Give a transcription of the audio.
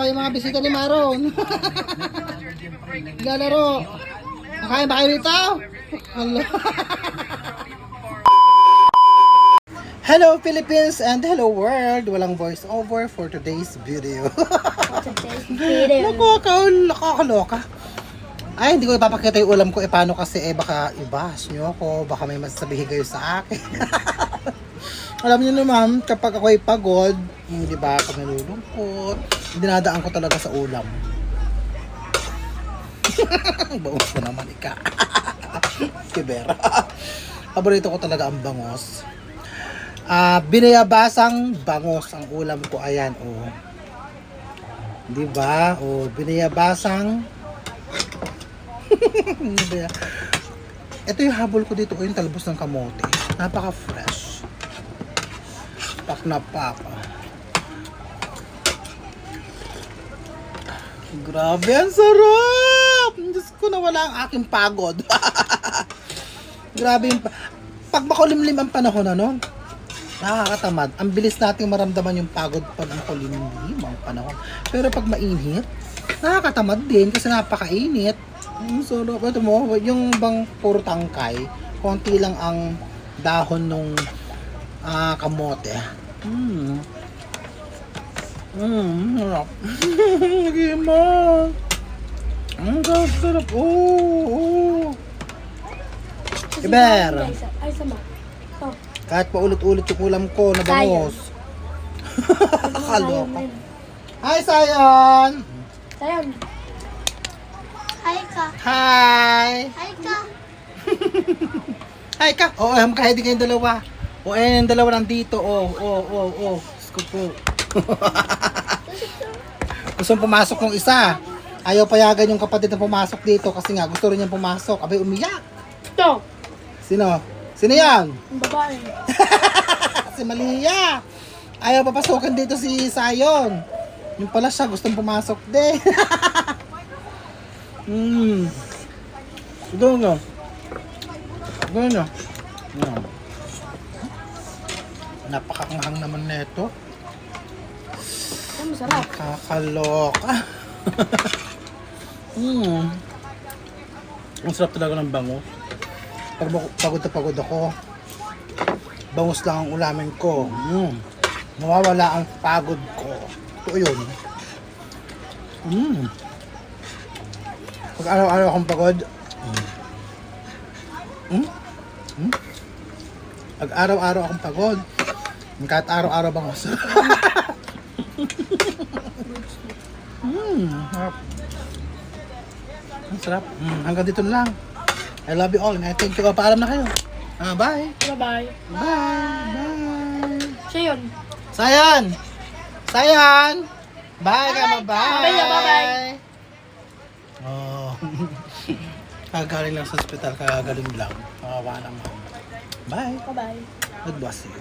yung mga bisita ni Maron. Galaro. Makain ba kayo rito? Hello. Hello Philippines and hello world. Walang voice over for today's video. Nakakaloka. Ay, hindi ko ipapakita yung ulam ko. Paano kasi baka i-bash nyo ako. Baka may masasabihin kayo sa akin. Alam niyo naman, kapag ako'y pagod, di ba, pag nalulungkot, dinadaan ko talaga sa ulam. Bangus ko naman, ika. Kibera. Paborito ko talaga ang bangos. Binayabasang bangos ang ulam ko. Ayan, oh. Di ba? Oh, binayabasang. Ito yung habol ko dito, yung talbos ng kamote. Napaka-fresh. Pak na pak. Grabe, ang sarap! Diyos ko, nawala ang aking pagod. Grabe yung pag makulimlim ang panahon, ano? Nakakatamad. Ang bilis nating maramdaman yung pagod pag makulimlim ang panahon. Pero pag mainit, nakakatamad din kasi napakainit. So, ito mo, yung bang puro tangkay, konti lang ang dahon nung kamote. Sarap. Lagi mo. Ang sarap. Oh. Iber. Ay, sama. Kahit paulit-ulit yung ulam ko na bangos. Kaloka. Hi, Sayon. Sayon. Hi ka. Hi. Hi ka. Hi ka. Oh, kahit di kayong dalawa. Oh, yung dalawa nandito. Oh. Sko po. Gusto pumasok ng isa. Ayaw payagan yung kapatid na pumasok dito kasi nga gusto rin niyang pumasok. Abay, umiyak. Ito. Sino? Sino yan? Ang babae. Si Malia. Ayaw papasukin dito si Sayon. Yung pala siya, gustong pumasok din. Doon. Napakakanghang naman nito. Ang sarap. Nakakaloka. Ang sarap talaga ng bango. Pag pagod na pagod ako, bangus lang ang ulamin ko. Nawawala ang pagod ko. Ito yun. Pag araw-araw akong pagod, pag araw-araw akong pagod, kahit araw-araw bangus. Sarap. Ang sarap. Hanggang dito na lang. I love you all and I thank you. Paalam na kayo. Bye. Bye-bye. Bye. Siya yun. Sayan. Bye ka, bye. Bye-bye. Oh. Kagaling lang sa ospital, kagaling lang. Kawawa naman. Bye. Bye-bye. God bless you.